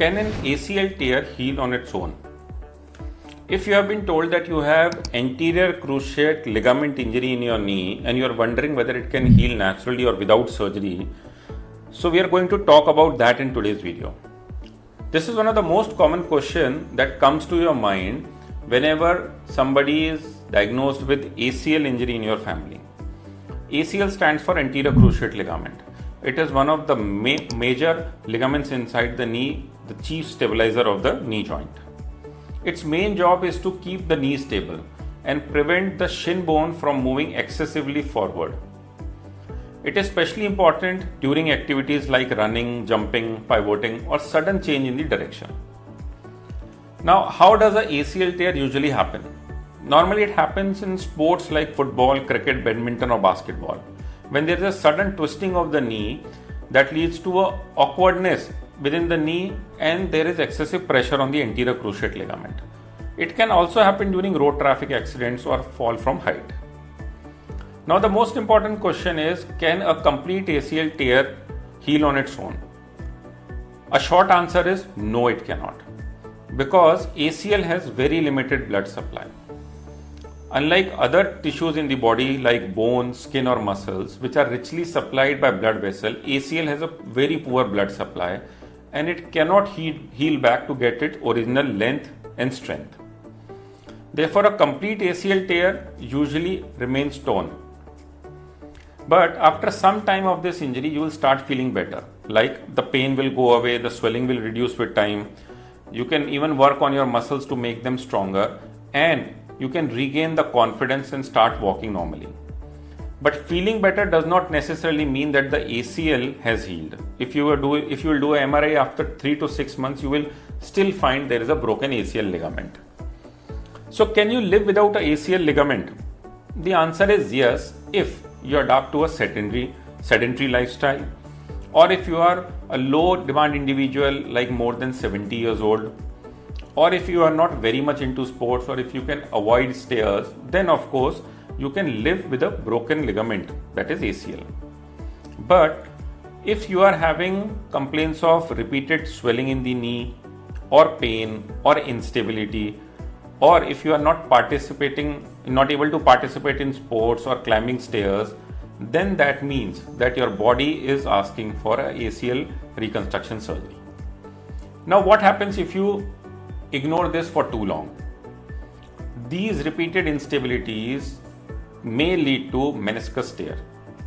Can an ACL tear heal on its own? If you have been told that you have anterior cruciate ligament injury in your knee and you are wondering whether it can heal naturally or without surgery, so we are going to talk about that in today's video. This is one of the most common questions that comes to your mind whenever somebody is diagnosed with ACL injury in your family. ACL stands for anterior cruciate ligament. It is one of the major ligaments inside the knee, the chief stabilizer of the knee joint. Its main job is to keep the knee stable and prevent the shin bone from moving excessively forward. It is especially important during activities like running, jumping, pivoting, or sudden change in the direction. Now, how does an ACL tear usually happen? Normally, it happens in sports like football, cricket, badminton, or basketball, when there is a sudden twisting of the knee that leads to an awkwardness within the knee and there is excessive pressure on the anterior cruciate ligament. It can also happen during road traffic accidents or fall from height. Now, the most important question is, can a complete ACL tear heal on its own? A short answer is no, it cannot, because ACL has very limited blood supply. Unlike other tissues in the body like bone, skin or muscles, which are richly supplied by blood vessel, ACL has a very poor blood supply and it cannot heal back to get its original length and strength. Therefore, a complete ACL tear usually remains torn. But after some time of this injury, you will start feeling better. Like the pain will go away, the swelling will reduce with time. You can even work on your muscles to make them stronger and you can regain the confidence and start walking normally. But feeling better does not necessarily mean that the ACL has healed. If you will do an MRI after 3 to 6 months, you will still find there is a broken ACL ligament. So can you live without an ACL ligament? The answer is yes, if you adapt to a sedentary lifestyle, or if you are a low demand individual like more than 70 years old, or if you are not very much into sports, or if you can avoid stairs, then of course you can live with a broken ligament, that is ACL. But if you are having complaints of repeated swelling in the knee or pain or instability, or if you are not able to participate in sports or climbing stairs, then that means that your body is asking for a ACL reconstruction surgery. Now, what happens if you ignore this for too long? These repeated instabilities may lead to meniscus tear.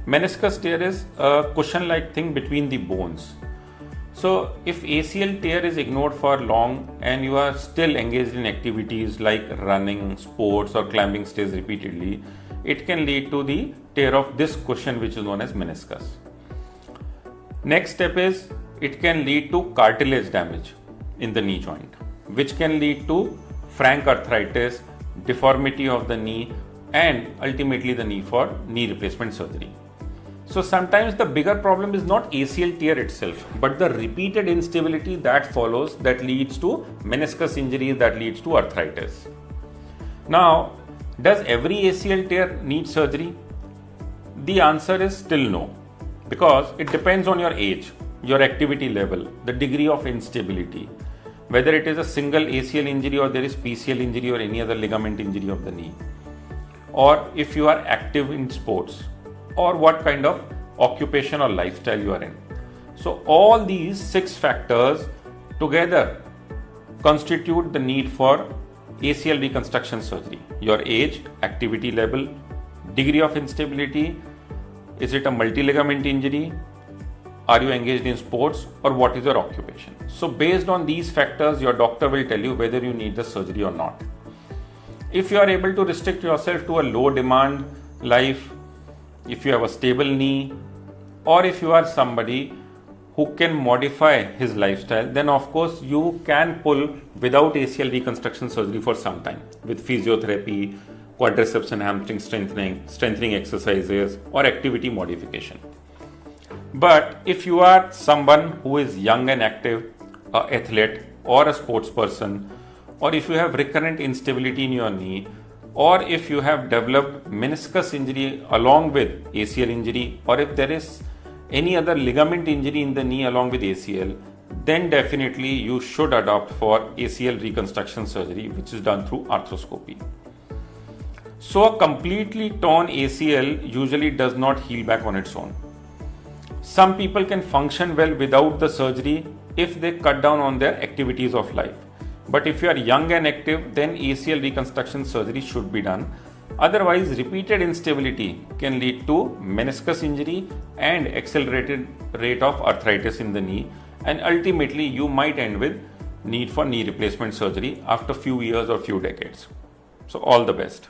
Meniscus tear is a cushion-like thing between the bones. So if ACL tear is ignored for long and you are still engaged in activities like running, sports or climbing stairs repeatedly, it can lead to the tear of this cushion, which is known as meniscus. Next step is, it can lead to cartilage damage in the knee joint, which can lead to frank arthritis, deformity of the knee, and ultimately the need for knee replacement surgery. So sometimes the bigger problem is not ACL tear itself, but the repeated instability that follows, that leads to meniscus injury, that leads to arthritis. Now, does every ACL tear need surgery? The answer is still no, because it depends on your age, your activity level, the degree of instability, whether it is a single ACL injury or there is PCL injury or any other ligament injury of the knee, or if you are active in sports, or what kind of occupation or lifestyle you are in. So all these 6 factors together constitute the need for ACL reconstruction surgery. Your age, activity level, degree of instability, is it a multi-ligament injury, are you engaged in sports, or what is your occupation? So based on these factors, your doctor will tell you whether you need the surgery or not. If you are able to restrict yourself to a low demand life, if you have a stable knee, or if you are somebody who can modify his lifestyle, then of course you can pull without ACL reconstruction surgery for some time with physiotherapy, quadriceps and hamstring strengthening exercises, or activity modification. But if you are someone who is young and active, an athlete or a sports person, or if you have recurrent instability in your knee, or if you have developed meniscus injury along with ACL injury, or if there is any other ligament injury in the knee along with ACL, then definitely you should adopt for ACL reconstruction surgery, which is done through arthroscopy. So a completely torn ACL usually does not heal back on its own. Some people can function well without the surgery if they cut down on their activities of life. But if you are young and active, then ACL reconstruction surgery should be done. Otherwise, repeated instability can lead to meniscus injury and accelerated rate of arthritis in the knee, and ultimately you might end with need for knee replacement surgery after few years or few decades. So all the best.